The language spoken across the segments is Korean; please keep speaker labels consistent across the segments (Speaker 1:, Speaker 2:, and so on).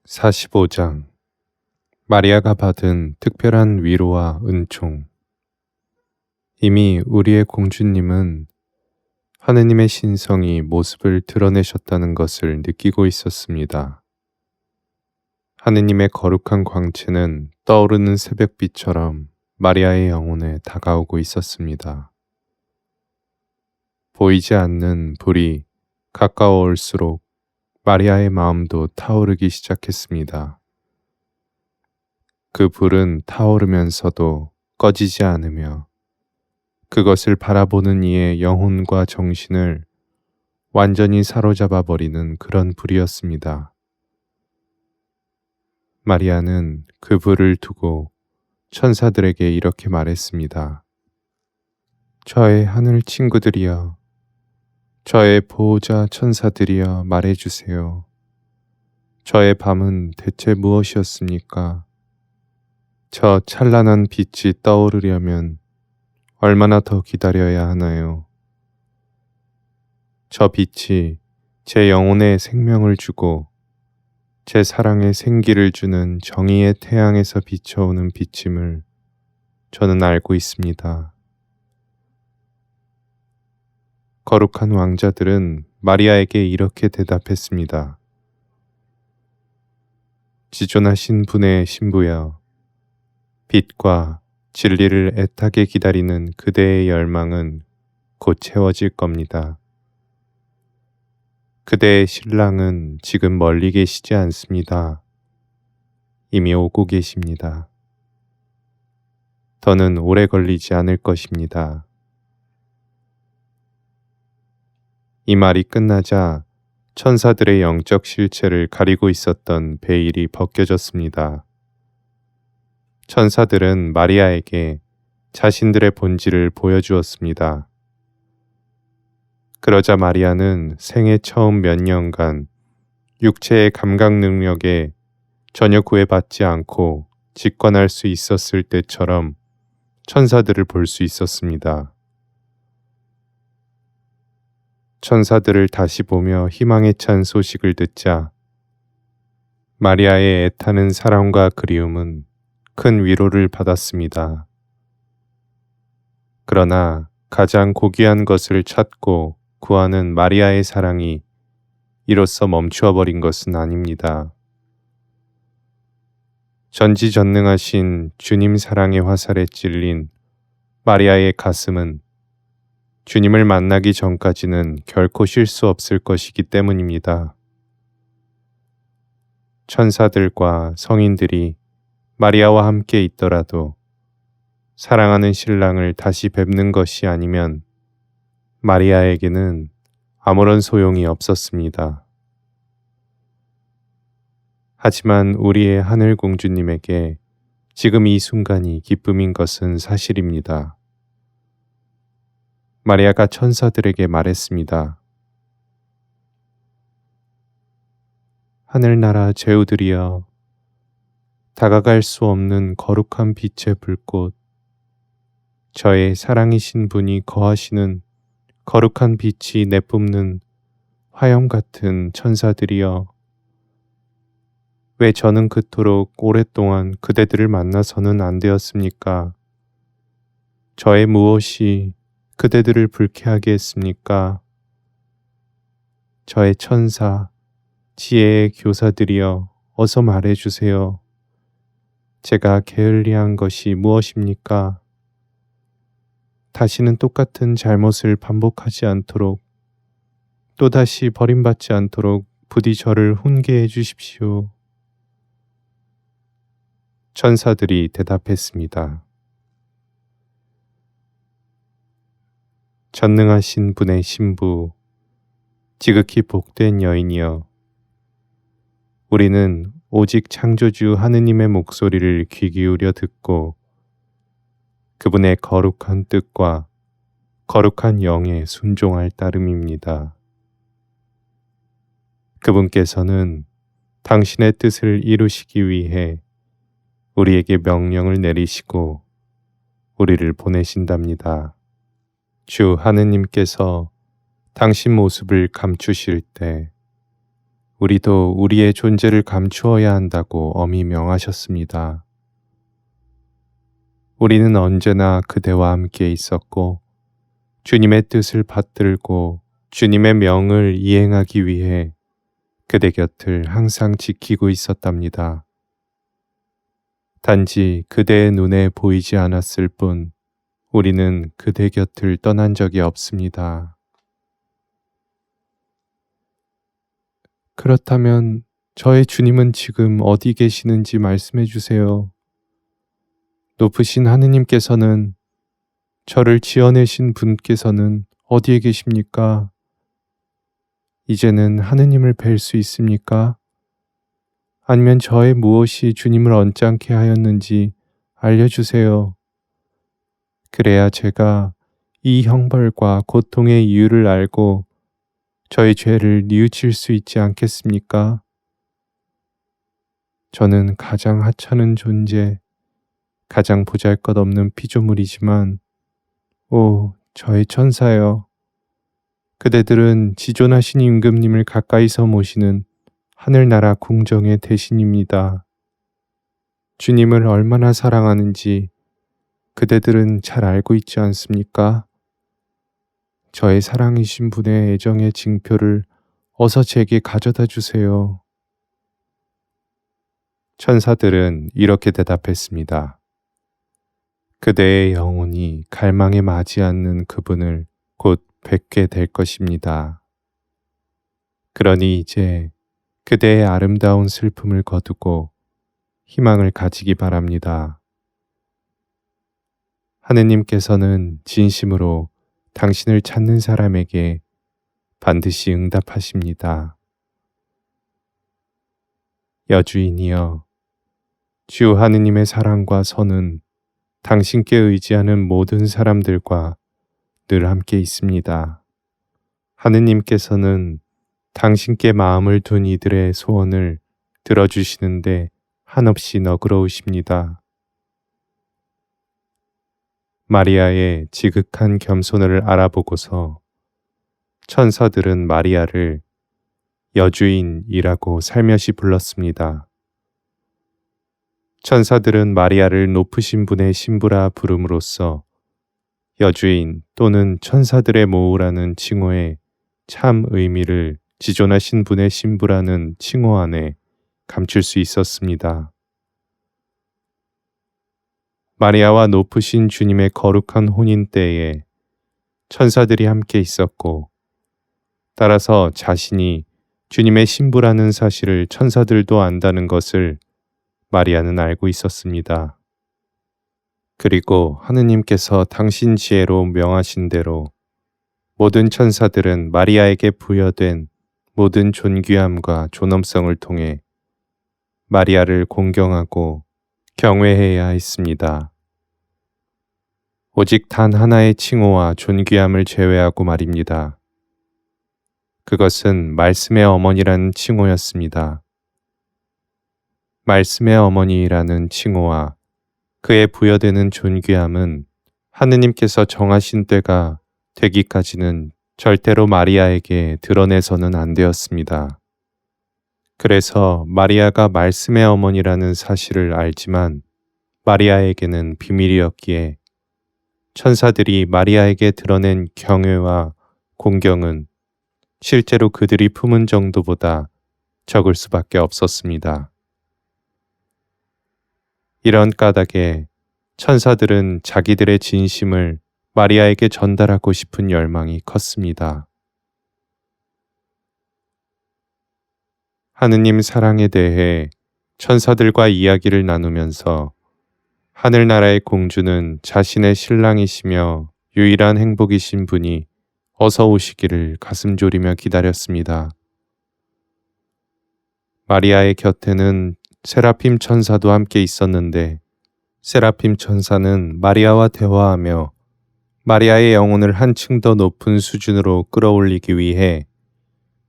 Speaker 1: 45장 마리아가 받은 특별한 위로와 은총. 이미 우리의 공주님은 하느님의 신성이 모습을 드러내셨다는 것을 느끼고 있었습니다. 하느님의 거룩한 광채는 떠오르는 새벽빛처럼 마리아의 영혼에 다가오고 있었습니다. 보이지 않는 불이 가까워 올수록 마리아의 마음도 타오르기 시작했습니다. 그 불은 타오르면서도 꺼지지 않으며 그것을 바라보는 이의 영혼과 정신을 완전히 사로잡아 버리는 그런 불이었습니다. 마리아는 그 불을 두고 천사들에게 이렇게 말했습니다. 저의 하늘 친구들이여, 저의 보호자 천사들이여 말해주세요. 저의 밤은 대체 무엇이었습니까? 저 찬란한 빛이 떠오르려면 얼마나 더 기다려야 하나요? 저 빛이 제 영혼에 생명을 주고 제 사랑에 생기를 주는 정의의 태양에서 비춰오는 빛임을 저는 알고 있습니다. 거룩한 왕자들은 마리아에게 이렇게 대답했습니다. 지존하신 분의 신부여, 빛과 진리를 애타게 기다리는 그대의 열망은 곧 채워질 겁니다. 그대의 신랑은 지금 멀리 계시지 않습니다. 이미 오고 계십니다. 더는 오래 걸리지 않을 것입니다. 이 말이 끝나자 천사들의 영적 실체를 가리고 있었던 베일이 벗겨졌습니다. 천사들은 마리아에게 자신들의 본질을 보여주었습니다. 그러자 마리아는 생애 처음 몇 년간 육체의 감각 능력에 전혀 구애받지 않고 직관할 수 있었을 때처럼 천사들을 볼 수 있었습니다. 천사들을 다시 보며 희망에 찬 소식을 듣자 마리아의 애타는 사랑과 그리움은 큰 위로를 받았습니다. 그러나 가장 고귀한 것을 찾고 구하는 마리아의 사랑이 이로써 멈추어 버린 것은 아닙니다. 전지전능하신 주님 사랑의 화살에 찔린 마리아의 가슴은 주님을 만나기 전까지는 결코 쉴 수 없을 것이기 때문입니다. 천사들과 성인들이 마리아와 함께 있더라도 사랑하는 신랑을 다시 뵙는 것이 아니면 마리아에게는 아무런 소용이 없었습니다. 하지만 우리의 하늘 공주님에게 지금 이 순간이 기쁨인 것은 사실입니다. 마리아가 천사들에게 말했습니다. 하늘나라 제후들이여, 다가갈 수 없는 거룩한 빛의 불꽃, 저의 사랑이신 분이 거하시는 거룩한 빛이 내뿜는 화염 같은 천사들이여, 왜 저는 그토록 오랫동안 그대들을 만나서는 안 되었습니까? 저의 무엇이 그대들을 불쾌하게 했습니까? 저의 천사, 지혜의 교사들이여, 어서 말해주세요. 제가 게을리한 것이 무엇입니까? 다시는 똑같은 잘못을 반복하지 않도록, 또다시 버림받지 않도록 부디 저를 훈계해 주십시오. 천사들이 대답했습니다. 전능하신 분의 신부, 지극히 복된 여인이여, 우리는 오직 창조주 하느님의 목소리를 귀 기울여 듣고 그분의 거룩한 뜻과 거룩한 영에 순종할 따름입니다. 그분께서는 당신의 뜻을 이루시기 위해 우리에게 명령을 내리시고 우리를 보내신답니다. 주 하느님께서 당신 모습을 감추실 때 우리도 우리의 존재를 감추어야 한다고 엄히 명하셨습니다. 우리는 언제나 그대와 함께 있었고 주님의 뜻을 받들고 주님의 명을 이행하기 위해 그대 곁을 항상 지키고 있었답니다. 단지 그대의 눈에 보이지 않았을 뿐 우리는 그대 곁을 떠난 적이 없습니다. 그렇다면 저의 주님은 지금 어디 계시는지 말씀해 주세요. 높으신 하느님께서는, 저를 지어내신 분께서는 어디에 계십니까? 이제는 하느님을 뵐 수 있습니까? 아니면 저의 무엇이 주님을 언짢게 하였는지 알려주세요. 그래야 제가 이 형벌과 고통의 이유를 알고 저의 죄를 뉘우칠 수 있지 않겠습니까? 저는 가장 하찮은 존재, 가장 보잘것없는 피조물이지만, 오, 저의 천사여, 그대들은 지존하신 임금님을 가까이서 모시는 하늘나라 궁정의 대신입니다. 주님을 얼마나 사랑하는지 그대들은 잘 알고 있지 않습니까? 저의 사랑이신 분의 애정의 징표를 어서 제게 가져다 주세요. 천사들은 이렇게 대답했습니다. 그대의 영혼이 갈망에 맞지 않는 그분을 곧 뵙게 될 것입니다. 그러니 이제 그대의 아름다운 슬픔을 거두고 희망을 가지기 바랍니다. 하느님께서는 진심으로 당신을 찾는 사람에게 반드시 응답하십니다. 여주인이여, 주 하느님의 사랑과 선은 당신께 의지하는 모든 사람들과 늘 함께 있습니다. 하느님께서는 당신께 마음을 둔 이들의 소원을 들어주시는데 한없이 너그러우십니다. 마리아의 지극한 겸손을 알아보고서 천사들은 마리아를 여주인이라고 살며시 불렀습니다. 천사들은 마리아를 높으신 분의 신부라 부름으로써 여주인 또는 천사들의 모우라는 칭호의 참 의미를 지존하신 분의 신부라는 칭호 안에 감출 수 있었습니다. 마리아와 높으신 주님의 거룩한 혼인 때에 천사들이 함께 있었고, 따라서 자신이 주님의 신부라는 사실을 천사들도 안다는 것을 마리아는 알고 있었습니다. 그리고 하느님께서 당신 지혜로 명하신 대로 모든 천사들은 마리아에게 부여된 모든 존귀함과 존엄성을 통해 마리아를 공경하고 경외해야 했습니다. 오직 단 하나의 칭호와 존귀함을 제외하고 말입니다. 그것은 말씀의 어머니라는 칭호였습니다. 말씀의 어머니라는 칭호와 그에 부여되는 존귀함은 하느님께서 정하신 때가 되기까지는 절대로 마리아에게 드러내서는 안 되었습니다. 그래서 마리아가 말씀의 어머니라는 사실을 알지만 마리아에게는 비밀이었기에 천사들이 마리아에게 드러낸 경외와 공경은 실제로 그들이 품은 정도보다 적을 수밖에 없었습니다. 이런 까닭에 천사들은 자기들의 진심을 마리아에게 전달하고 싶은 열망이 컸습니다. 하느님 사랑에 대해 천사들과 이야기를 나누면서 하늘나라의 공주는 자신의 신랑이시며 유일한 행복이신 분이 어서 오시기를 가슴 졸이며 기다렸습니다. 마리아의 곁에는 세라핌 천사도 함께 있었는데 세라핌 천사는 마리아와 대화하며 마리아의 영혼을 한층 더 높은 수준으로 끌어올리기 위해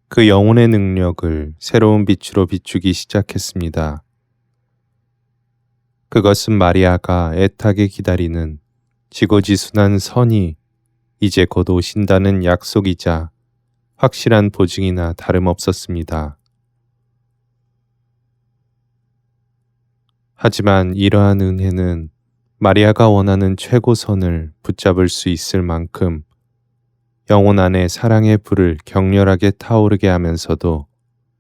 Speaker 1: 그 영혼의 능력을 새로운 빛으로 비추기 시작했습니다. 그것은 마리아가 애타게 기다리는 지고지순한 선이 이제 곧 오신다는 약속이자 확실한 보증이나 다름없었습니다. 하지만 이러한 은혜는 마리아가 원하는 최고선을 붙잡을 수 있을 만큼 영혼 안에 사랑의 불을 격렬하게 타오르게 하면서도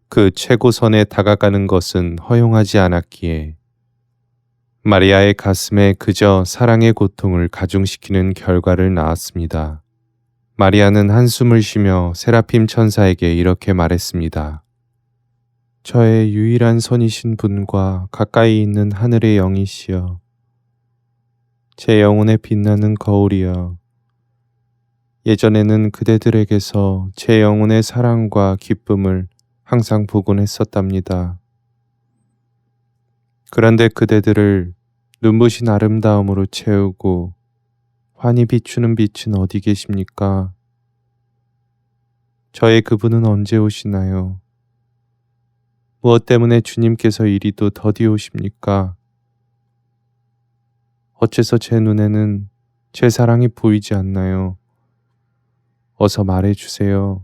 Speaker 1: 그 최고선에 다가가는 것은 허용하지 않았기에 마리아의 가슴에 그저 사랑의 고통을 가중시키는 결과를 낳았습니다. 마리아는 한숨을 쉬며 세라핌 천사에게 이렇게 말했습니다. 저의 유일한 선이신 분과 가까이 있는 하늘의 영이시여, 제 영혼에 빛나는 거울이여, 예전에는 그대들에게서 제 영혼의 사랑과 기쁨을 항상 보곤 했었답니다. 그런데 그대들을 눈부신 아름다움으로 채우고 환히 비추는 빛은 어디 계십니까? 저의 그분은 언제 오시나요? 무엇 때문에 주님께서 이리도 더디 오십니까? 어째서 제 눈에는 제 사랑이 보이지 않나요? 어서 말해주세요.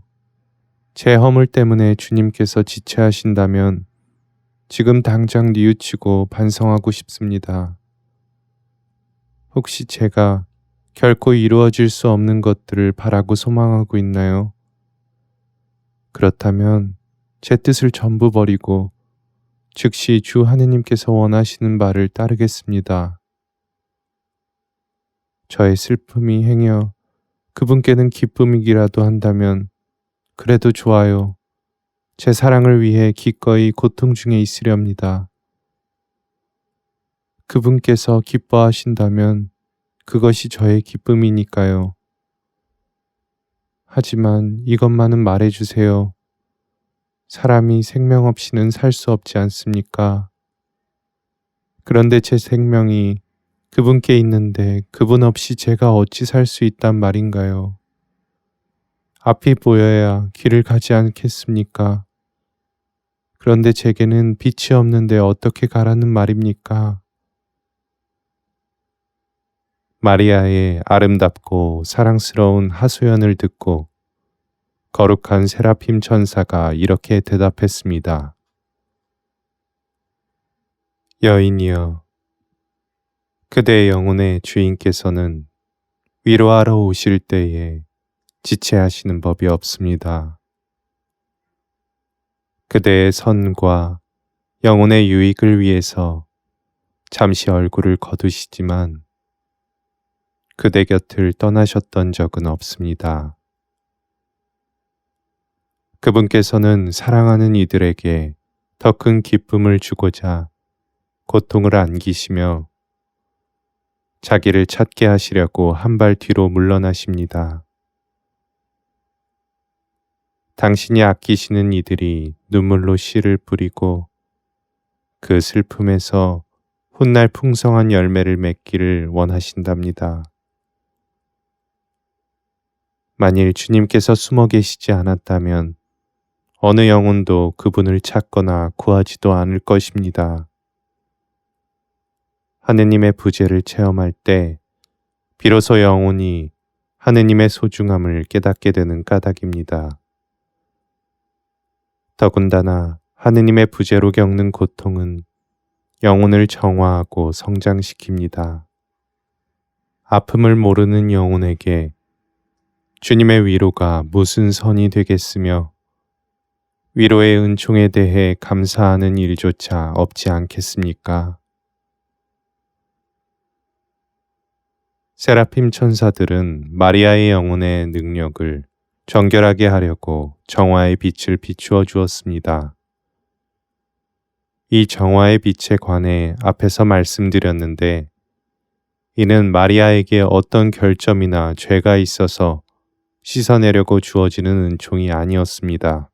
Speaker 1: 제 허물 때문에 주님께서 지체하신다면 지금 당장 뉘우치고 반성하고 싶습니다. 혹시 제가 결코 이루어질 수 없는 것들을 바라고 소망하고 있나요? 그렇다면 제 뜻을 전부 버리고 즉시 주 하느님께서 원하시는 바를 따르겠습니다. 저의 슬픔이 행여 그분께는 기쁨이기라도 한다면 그래도 좋아요. 제 사랑을 위해 기꺼이 고통 중에 있으렵니다. 그분께서 기뻐하신다면 그것이 저의 기쁨이니까요. 하지만 이것만은 말해주세요. 사람이 생명 없이는 살 수 없지 않습니까? 그런데 제 생명이 그분께 있는데 그분 없이 제가 어찌 살 수 있단 말인가요? 앞이 보여야 길을 가지 않겠습니까? 그런데 제게는 빛이 없는데 어떻게 가라는 말입니까? 마리아의 아름답고 사랑스러운 하소연을 듣고 거룩한 세라핌 천사가 이렇게 대답했습니다. 여인이여, 그대의 영혼의 주인께서는 위로하러 오실 때에 지체하시는 법이 없습니다. 그대의 선과 영혼의 유익을 위해서 잠시 얼굴을 거두시지만 그대 곁을 떠나셨던 적은 없습니다. 그분께서는 사랑하는 이들에게 더 큰 기쁨을 주고자 고통을 안기시며 자기를 찾게 하시려고 한 발 뒤로 물러나십니다. 당신이 아끼시는 이들이 눈물로 씨를 뿌리고 그 슬픔에서 훗날 풍성한 열매를 맺기를 원하신답니다. 만일 주님께서 숨어 계시지 않았다면 어느 영혼도 그분을 찾거나 구하지도 않을 것입니다. 하느님의 부재를 체험할 때 비로소 영혼이 하느님의 소중함을 깨닫게 되는 까닭입니다. 더군다나 하느님의 부재로 겪는 고통은 영혼을 정화하고 성장시킵니다. 아픔을 모르는 영혼에게 주님의 위로가 무슨 선이 되겠으며 위로의 은총에 대해 감사하는 일조차 없지 않겠습니까? 세라핌 천사들은 마리아의 영혼의 능력을 정결하게 하려고 정화의 빛을 비추어 주었습니다. 이 정화의 빛에 관해 앞에서 말씀드렸는데 이는 마리아에게 어떤 결점이나 죄가 있어서 씻어내려고 주어지는 은총이 아니었습니다.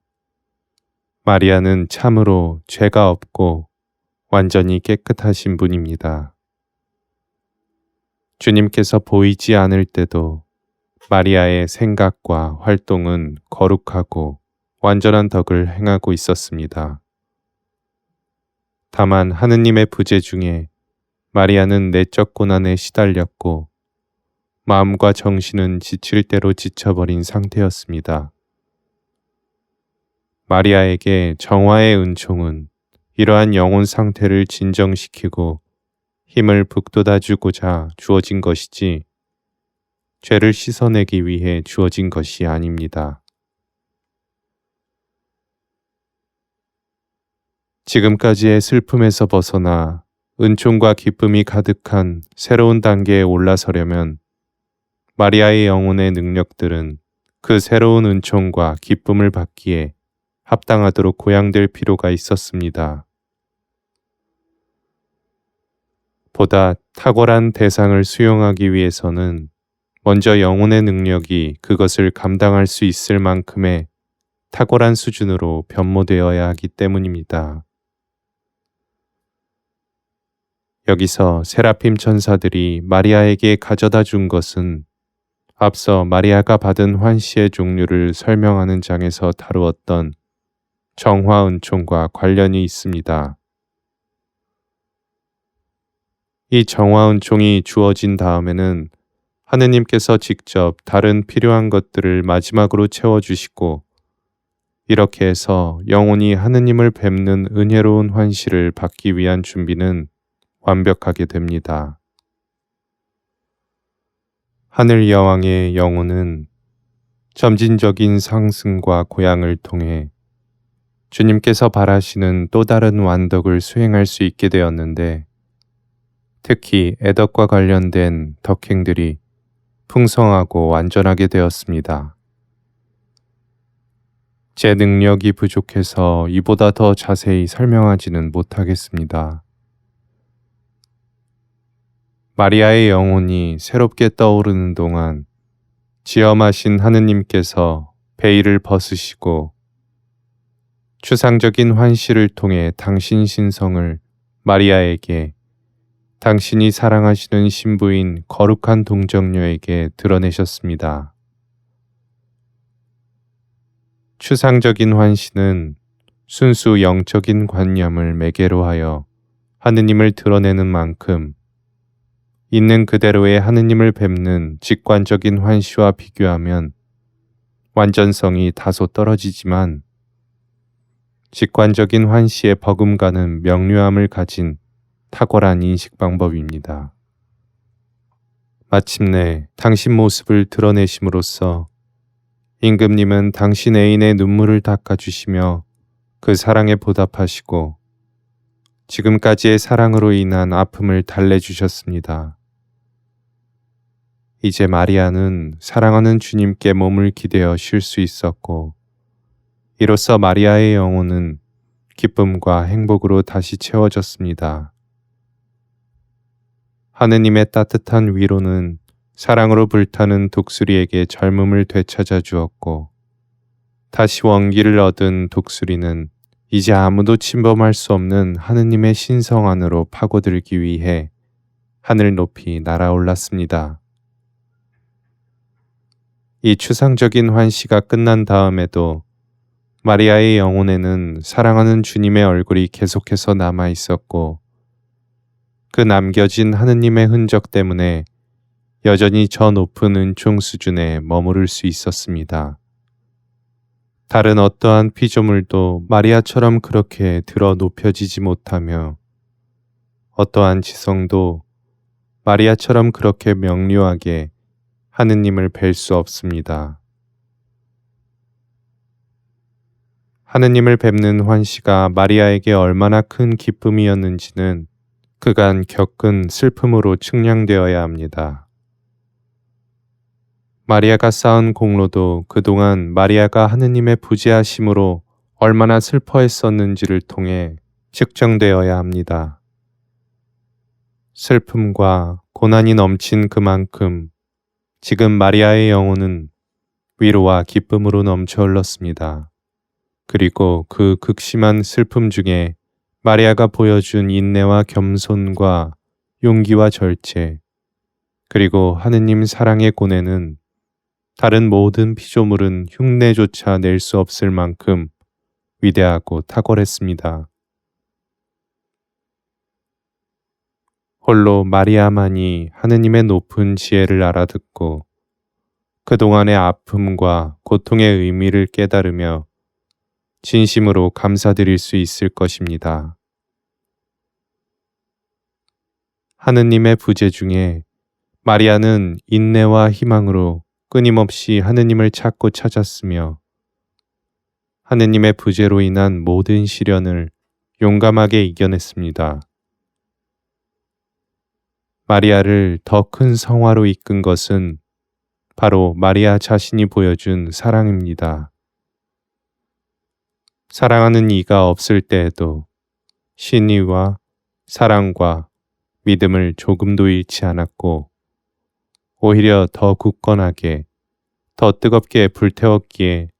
Speaker 1: 마리아는 참으로 죄가 없고 완전히 깨끗하신 분입니다. 주님께서 보이지 않을 때도 마리아의 생각과 활동은 거룩하고 완전한 덕을 행하고 있었습니다. 다만 하느님의 부재 중에 마리아는 내적 고난에 시달렸고 마음과 정신은 지칠 대로 지쳐버린 상태였습니다. 마리아에게 정화의 은총은 이러한 영혼 상태를 진정시키고 힘을 북돋아주고자 주어진 것이지 죄를 씻어내기 위해 주어진 것이 아닙니다. 지금까지의 슬픔에서 벗어나 은총과 기쁨이 가득한 새로운 단계에 올라서려면 마리아의 영혼의 능력들은 그 새로운 은총과 기쁨을 받기에 합당하도록 고양될 필요가 있었습니다. 보다 탁월한 대상을 수용하기 위해서는 먼저 영혼의 능력이 그것을 감당할 수 있을 만큼의 탁월한 수준으로 변모되어야 하기 때문입니다. 여기서 세라핌 천사들이 마리아에게 가져다 준 것은 앞서 마리아가 받은 환시의 종류를 설명하는 장에서 다루었던 정화 은총과 관련이 있습니다. 이 정화 은총이 주어진 다음에는 하느님께서 직접 다른 필요한 것들을 마지막으로 채워주시고 이렇게 해서 영혼이 하느님을 뵙는 은혜로운 환시를 받기 위한 준비는 완벽하게 됩니다. 하늘 여왕의 영혼은 점진적인 상승과 고양을 통해 주님께서 바라시는 또 다른 완덕을 수행할 수 있게 되었는데 특히 애덕과 관련된 덕행들이 풍성하고 완전하게 되었습니다. 제 능력이 부족해서 이보다 더 자세히 설명하지는 못하겠습니다. 마리아의 영혼이 새롭게 떠오르는 동안 지엄하신 하느님께서 베일을 벗으시고 추상적인 환시를 통해 당신 신성을 마리아에게 당신이 사랑하시는 신부인 거룩한 동정녀에게 드러내셨습니다. 추상적인 환시는 순수 영적인 관념을 매개로 하여 하느님을 드러내는 만큼 있는 그대로의 하느님을 뵙는 직관적인 환시와 비교하면 완전성이 다소 떨어지지만 직관적인 환시의 버금가는 명료함을 가진 탁월한 인식 방법입니다. 마침내 당신 모습을 드러내심으로써 임금님은 당신 애인의 눈물을 닦아주시며 그 사랑에 보답하시고 지금까지의 사랑으로 인한 아픔을 달래주셨습니다. 이제 마리아는 사랑하는 주님께 몸을 기대어 쉴 수 있었고 이로써 마리아의 영혼은 기쁨과 행복으로 다시 채워졌습니다. 하느님의 따뜻한 위로는 사랑으로 불타는 독수리에게 젊음을 되찾아 주었고 다시 원기를 얻은 독수리는 이제 아무도 침범할 수 없는 하느님의 신성 안으로 파고들기 위해 하늘 높이 날아올랐습니다. 이 추상적인 환시가 끝난 다음에도 마리아의 영혼에는 사랑하는 주님의 얼굴이 계속해서 남아 있었고 그 남겨진 하느님의 흔적 때문에 여전히 저 높은 은총 수준에 머무를 수 있었습니다. 다른 어떠한 피조물도 마리아처럼 그렇게 들어 높여지지 못하며 어떠한 지성도 마리아처럼 그렇게 명료하게 하느님을 뵐 수 없습니다. 하느님을 뵙는 환시가 마리아에게 얼마나 큰 기쁨이었는지는 그간 겪은 슬픔으로 측량되어야 합니다. 마리아가 쌓은 공로도 그동안 마리아가 하느님의 부재하심으로 얼마나 슬퍼했었는지를 통해 측정되어야 합니다. 슬픔과 고난이 넘친 그만큼 지금 마리아의 영혼은 위로와 기쁨으로 넘쳐 흘렀습니다. 그리고 그 극심한 슬픔 중에 마리아가 보여준 인내와 겸손과 용기와 절제, 그리고 하느님 사랑의 고뇌는 다른 모든 피조물은 흉내조차 낼 수 없을 만큼 위대하고 탁월했습니다. 홀로 마리아만이 하느님의 높은 지혜를 알아듣고 그동안의 아픔과 고통의 의미를 깨달으며 진심으로 감사드릴 수 있을 것입니다. 하느님의 부재 중에 마리아는 인내와 희망으로 끊임없이 하느님을 찾고 찾았으며 하느님의 부재로 인한 모든 시련을 용감하게 이겨냈습니다. 마리아를 더 큰 성화로 이끈 것은 바로 마리아 자신이 보여준 사랑입니다. 사랑하는 이가 없을 때에도 신의와 사랑과 믿음을 조금도 잃지 않았고 오히려 더 굳건하게, 더 뜨겁게 불태웠기에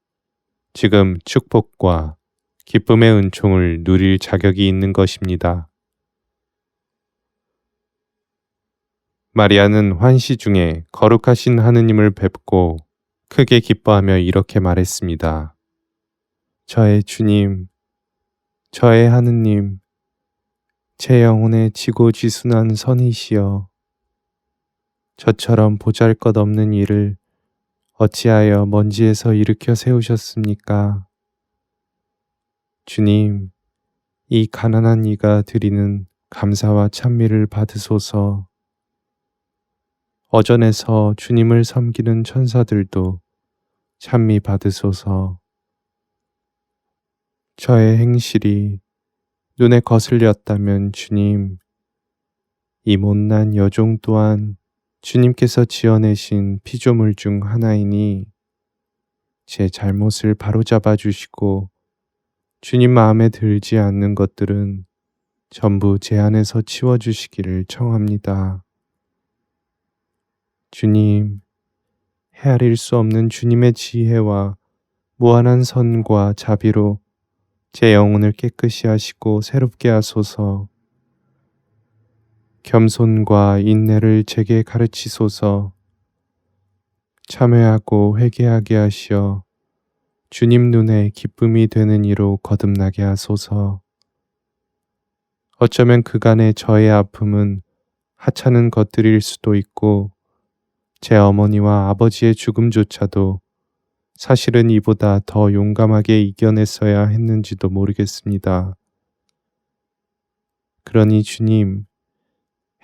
Speaker 1: 지금 축복과 기쁨의 은총을 누릴 자격이 있는 것입니다. 마리아는 환시 중에 거룩하신 하느님을 뵙고 크게 기뻐하며 이렇게 말했습니다. 저의 주님, 저의 하느님, 제 영혼의 지고지순한 선이시여, 저처럼 보잘것없는 일을 어찌하여 먼지에서 일으켜 세우셨습니까? 주님, 이 가난한 이가 드리는 감사와 찬미를 받으소서. 어전에서 주님을 섬기는 천사들도 찬미 받으소서. 저의 행실이 눈에 거슬렸다면 주님, 이 못난 여종 또한 주님께서 지어내신 피조물 중 하나이니 제 잘못을 바로잡아 주시고 주님 마음에 들지 않는 것들은 전부 제 안에서 치워주시기를 청합니다. 주님, 헤아릴 수 없는 주님의 지혜와 무한한 선과 자비로 제 영혼을 깨끗이 하시고 새롭게 하소서. 겸손과 인내를 제게 가르치소서. 참회하고 회개하게 하시어 주님 눈에 기쁨이 되는 이로 거듭나게 하소서. 어쩌면 그간의 저의 아픔은 하찮은 것들일 수도 있고 제 어머니와 아버지의 죽음조차도 사실은 이보다 더 용감하게 이겨냈어야 했는지도 모르겠습니다. 그러니 주님,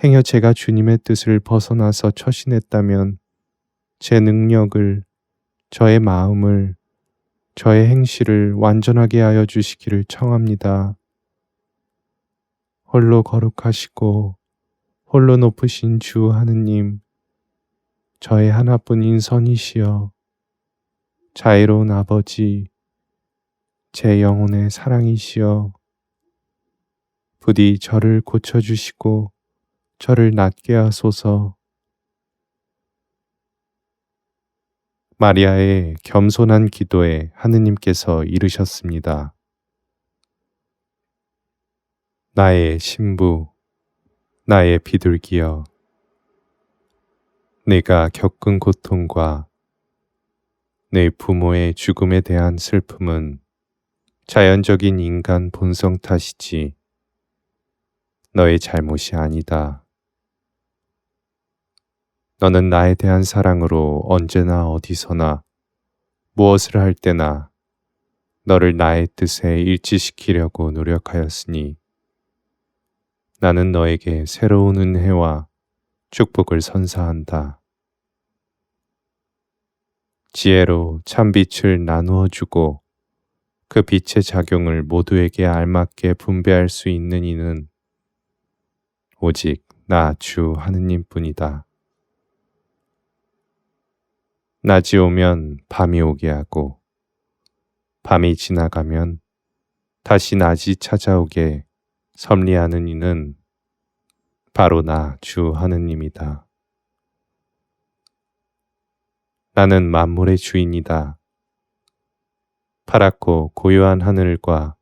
Speaker 1: 행여 제가 주님의 뜻을 벗어나서 처신했다면 제 능력을, 저의 마음을, 저의 행실을 완전하게 하여 주시기를 청합니다. 홀로 거룩하시고 홀로 높으신 주 하느님, 저의 하나뿐인 선이시여, 자애로운 아버지, 제 영혼의 사랑이시여, 부디 저를 고쳐주시고 저를 낫게 하소서. 마리아의 겸손한 기도에 하느님께서 이르셨습니다. 나의 신부, 나의 비둘기여, 내가 겪은 고통과 내 부모의 죽음에 대한 슬픔은 자연적인 인간 본성 탓이지 너의 잘못이 아니다. 너는 나에 대한 사랑으로 언제나 어디서나 무엇을 할 때나 너를 나의 뜻에 일치시키려고 노력하였으니 나는 너에게 새로운 은혜와 축복을 선사한다. 지혜로 참빛을 나누어 주고 그 빛의 작용을 모두에게 알맞게 분배할 수 있는 이는 오직 나 주 하느님뿐이다. 낮이 오면 밤이 오게 하고 밤이 지나가면 다시 낮이 찾아오게 섭리하는 이는 바로 나 주 하느님이다. 나는 만물의 주인이다. 파랗고 고요한 하늘과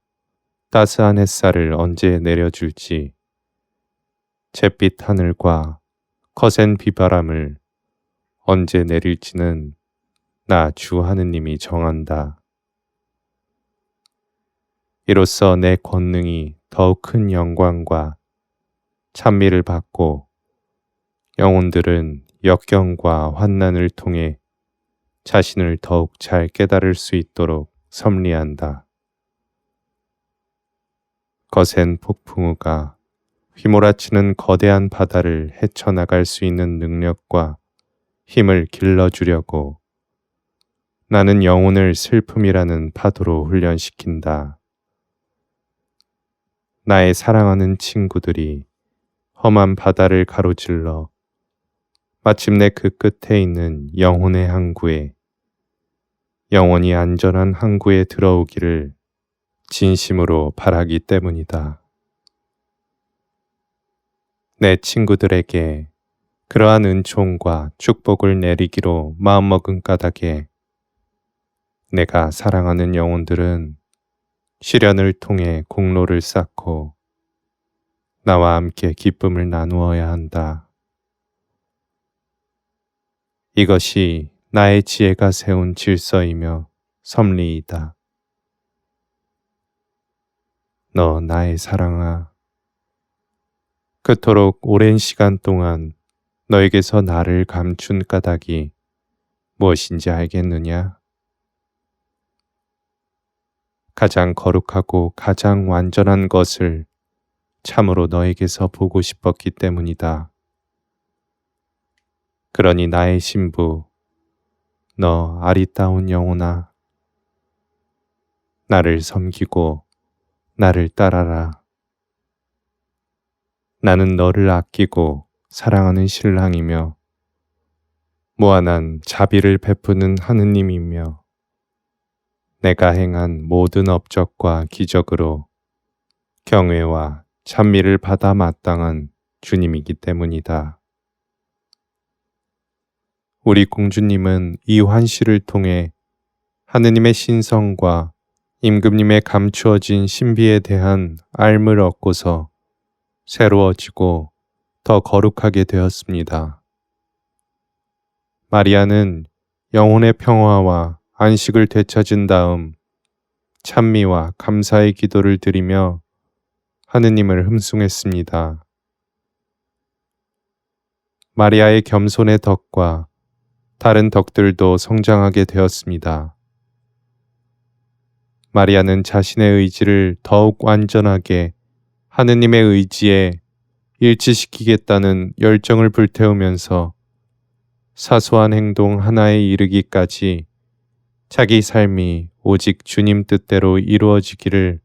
Speaker 1: 따스한 햇살을 언제 내려줄지, 잿빛 하늘과 거센 비바람을 언제 내릴지는 나 주 하느님이 정한다. 이로써 내 권능이 더욱 큰 영광과 찬미를 받고 영혼들은 역경과 환난을 통해 자신을 더욱 잘 깨달을 수 있도록 섭리한다. 거센 폭풍우가 휘몰아치는 거대한 바다를 헤쳐나갈 수 있는 능력과 힘을 길러주려고 나는 영혼을 슬픔이라는 파도로 훈련시킨다. 나의 사랑하는 친구들이 험한 바다를 가로질러 마침내 그 끝에 있는 영혼의 항구에, 영원히 안전한 항구에 들어오기를 진심으로 바라기 때문이다. 내 친구들에게 그러한 은총과 축복을 내리기로 마음먹은 까닭에 내가 사랑하는 영혼들은 시련을 통해 공로를 쌓고 나와 함께 기쁨을 나누어야 한다. 이것이 나의 지혜가 세운 질서이며 섭리이다. 너 나의 사랑아, 그토록 오랜 시간 동안 너에게서 나를 감춘 까닭이 무엇인지 알겠느냐? 가장 거룩하고 가장 완전한 것을 참으로 너에게서 보고 싶었기 때문이다. 그러니 나의 신부, 너 아리따운 영혼아, 나를 섬기고 나를 따라라. 나는 너를 아끼고 사랑하는 신랑이며 무한한 자비를 베푸는 하느님이며 내가 행한 모든 업적과 기적으로 경외와 찬미를 받아 마땅한 주님이기 때문이다. 우리 공주님은 이 환시를 통해 하느님의 신성과 임금님의 감추어진 신비에 대한 알을 얻고서 새로워지고 더 거룩하게 되었습니다. 마리아는 영혼의 평화와 안식을 되찾은 다음 찬미와 감사의 기도를 드리며 하느님을 흠숭했습니다. 마리아의 겸손의 덕과 다른 덕들도 성장하게 되었습니다. 마리아는 자신의 의지를 더욱 완전하게 하느님의 의지에 일치시키겠다는 열정을 불태우면서 사소한 행동 하나에 이르기까지 자기 삶이 오직 주님 뜻대로 이루어지기를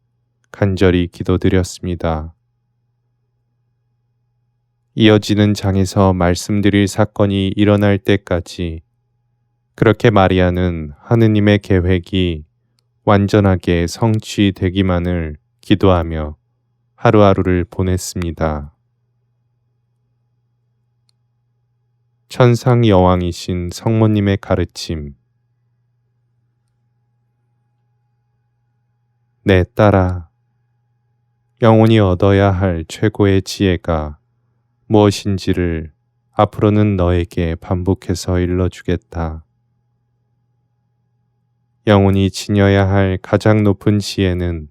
Speaker 1: 간절히 기도드렸습니다. 이어지는 장에서 말씀드릴 사건이 일어날 때까지 그렇게 마리아는 하느님의 계획이 완전하게 성취되기만을 기도하며 하루하루를 보냈습니다. 천상 여왕이신 성모님의 가르침. 내 딸아, 영혼이 얻어야 할 최고의 지혜가 무엇인지를 앞으로는 너에게 반복해서 일러주겠다. 영혼이 지녀야 할 가장 높은 지혜는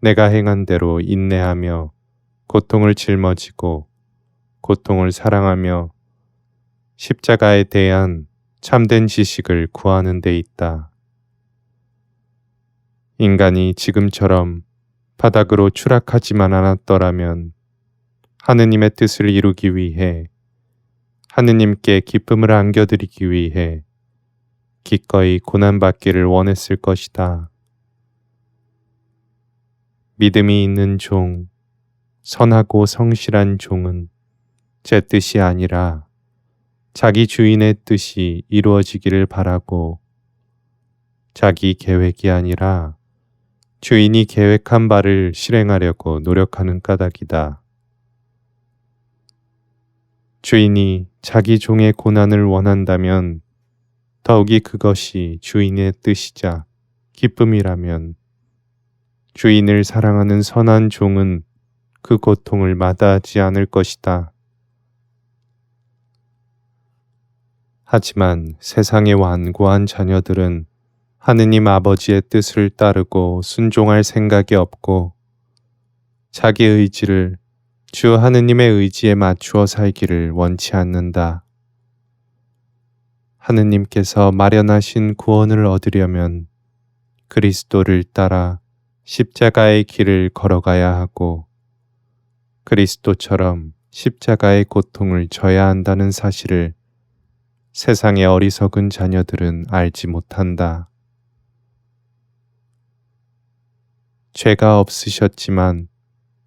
Speaker 1: 내가 행한 대로 인내하며 고통을 짊어지고 고통을 사랑하며 십자가에 대한 참된 지식을 구하는 데 있다. 인간이 지금처럼 바닥으로 추락하지만 않았더라면 하느님의 뜻을 이루기 위해 하느님께 기쁨을 안겨드리기 위해 기꺼이 고난받기를 원했을 것이다. 믿음이 있는 종, 선하고 성실한 종은 제 뜻이 아니라 자기 주인의 뜻이 이루어지기를 바라고 자기 계획이 아니라 주인이 계획한 바를 실행하려고 노력하는 까닭이다. 주인이 자기 종의 고난을 원한다면 더욱이 그것이 주인의 뜻이자 기쁨이라면 주인을 사랑하는 선한 종은 그 고통을 마다하지 않을 것이다. 하지만 세상의 완고한 자녀들은 하느님 아버지의 뜻을 따르고 순종할 생각이 없고 자기 의지를 주 하느님의 의지에 맞추어 살기를 원치 않는다. 하느님께서 마련하신 구원을 얻으려면 그리스도를 따라 십자가의 길을 걸어가야 하고 그리스도처럼 십자가의 고통을 져야 한다는 사실을 세상의 어리석은 자녀들은 알지 못한다. 죄가 없으셨지만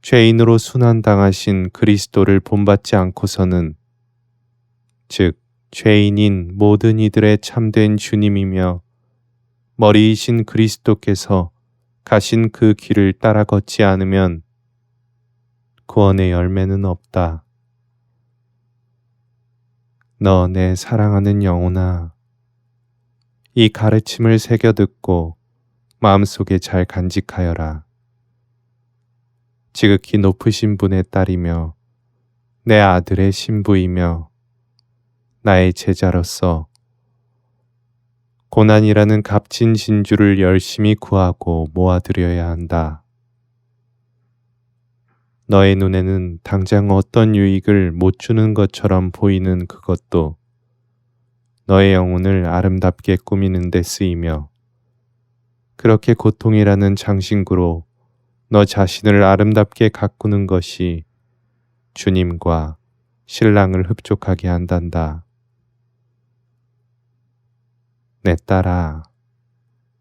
Speaker 1: 죄인으로 순환당하신 그리스도를 본받지 않고서는, 즉 죄인인 모든 이들의 참된 주님이며 머리이신 그리스도께서 가신 그 길을 따라 걷지 않으면 구원의 열매는 없다. 너 내 사랑하는 영혼아, 이 가르침을 새겨 듣고 마음속에 잘 간직하여라. 지극히 높으신 분의 딸이며 내 아들의 신부이며 나의 제자로서 고난이라는 값진 진주를 열심히 구하고 모아들여야 한다. 너의 눈에는 당장 어떤 유익을 못 주는 것처럼 보이는 그것도 너의 영혼을 아름답게 꾸미는 데 쓰이며, 그렇게 고통이라는 장신구로 너 자신을 아름답게 가꾸는 것이 주님과 신랑을 흡족하게 한단다. 내 딸아,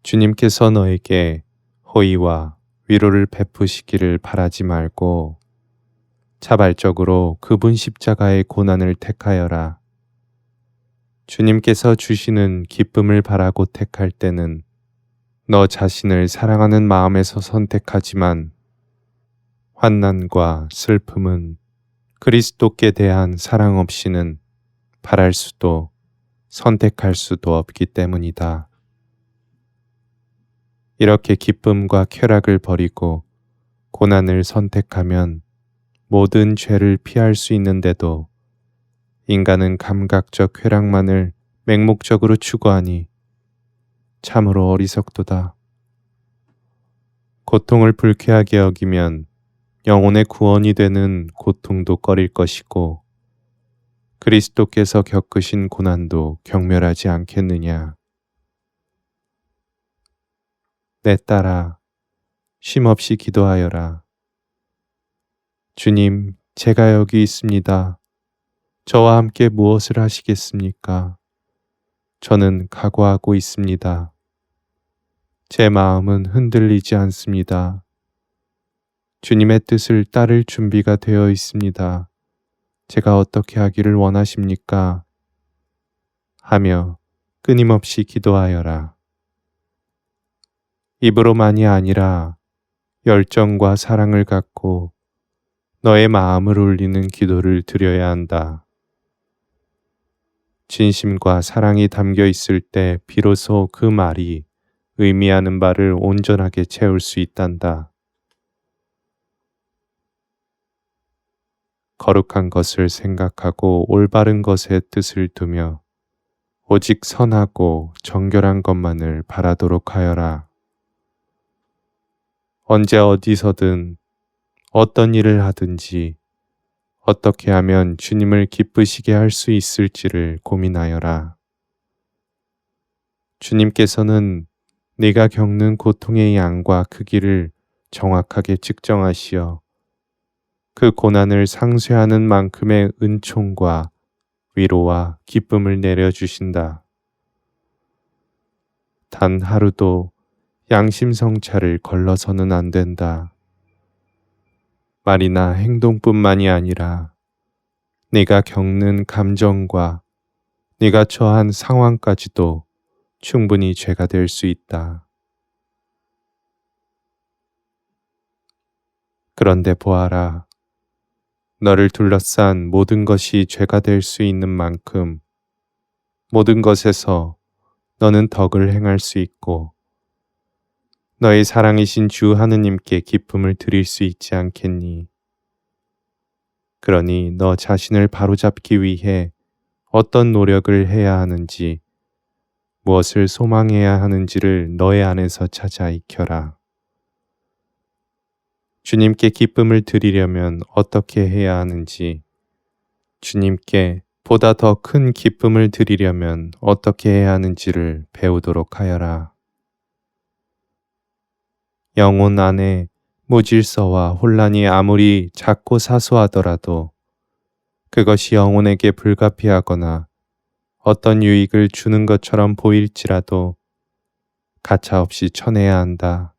Speaker 1: 주님께서 너에게 호의와 위로를 베푸시기를 바라지 말고 자발적으로 그분 십자가의 고난을 택하여라. 주님께서 주시는 기쁨을 바라고 택할 때는 너 자신을 사랑하는 마음에서 선택하지만, 환난과 슬픔은 그리스도께 대한 사랑 없이는 바랄 수도 선택할 수도 없기 때문이다. 이렇게 기쁨과 쾌락을 버리고 고난을 선택하면 모든 죄를 피할 수 있는데도 인간은 감각적 쾌락만을 맹목적으로 추구하니 참으로 어리석도다. 고통을 불쾌하게 여기면 영혼의 구원이 되는 고통도 꺼릴 것이고 그리스도께서 겪으신 고난도 경멸하지 않겠느냐. 내 딸아, 쉼없이 기도하여라. 주님, 제가 여기 있습니다. 저와 함께 무엇을 하시겠습니까? 저는 각오하고 있습니다. 제 마음은 흔들리지 않습니다. 주님의 뜻을 따를 준비가 되어 있습니다. 제가 어떻게 하기를 원하십니까? 하며 끊임없이 기도하여라. 입으로만이 아니라 열정과 사랑을 갖고 너의 마음을 울리는 기도를 드려야 한다. 진심과 사랑이 담겨 있을 때 비로소 그 말이 의미하는 바를 온전하게 채울 수 있단다. 거룩한 것을 생각하고 올바른 것에 뜻을 두며 오직 선하고 정결한 것만을 바라도록 하여라. 언제 어디서든 어떤 일을 하든지 어떻게 하면 주님을 기쁘시게 할 수 있을지를 고민하여라. 주님께서는 네가 겪는 고통의 양과 크기를 정확하게 측정하시어 그 고난을 상쇄하는 만큼의 은총과 위로와 기쁨을 내려주신다. 단 하루도 양심성찰을 걸러서는 안 된다. 말이나 행동뿐만이 아니라 네가 겪는 감정과 네가 처한 상황까지도 충분히 죄가 될 수 있다. 그런데 보아라. 너를 둘러싼 모든 것이 죄가 될 수 있는 만큼 모든 것에서 너는 덕을 행할 수 있고 너의 사랑이신 주 하느님께 기쁨을 드릴 수 있지 않겠니? 그러니 너 자신을 바로잡기 위해 어떤 노력을 해야 하는지, 무엇을 소망해야 하는지를 너의 안에서 찾아 익혀라. 주님께 기쁨을 드리려면 어떻게 해야 하는지, 주님께 보다 더 큰 기쁨을 드리려면 어떻게 해야 하는지를 배우도록 하여라. 영혼 안에 무질서와 혼란이 아무리 작고 사소하더라도 그것이 영혼에게 불가피하거나 어떤 유익을 주는 것처럼 보일지라도 가차없이 쳐내야 한다.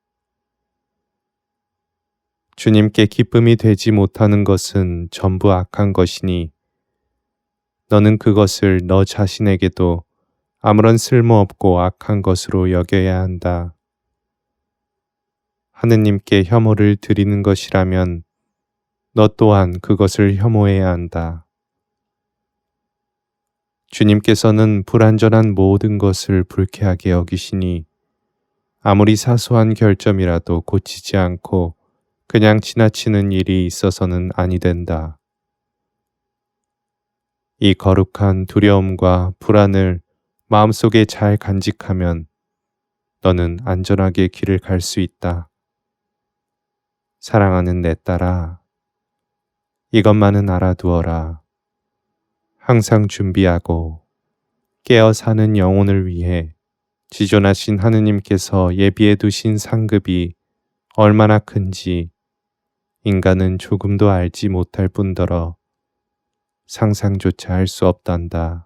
Speaker 1: 주님께 기쁨이 되지 못하는 것은 전부 악한 것이니 너는 그것을 너 자신에게도 아무런 쓸모없고 악한 것으로 여겨야 한다. 하느님께 혐오를 드리는 것이라면 너 또한 그것을 혐오해야 한다. 주님께서는 불완전한 모든 것을 불쾌하게 여기시니 아무리 사소한 결점이라도 고치지 않고 그냥 지나치는 일이 있어서는 아니 된다. 이 거룩한 두려움과 불안을 마음속에 잘 간직하면 너는 안전하게 길을 갈 수 있다. 사랑하는 내 딸아, 이것만은 알아두어라. 항상 준비하고 깨어 사는 영혼을 위해 지존하신 하느님께서 예비해 두신 상급이 얼마나 큰지 인간은 조금도 알지 못할 뿐더러 상상조차 할 수 없단다.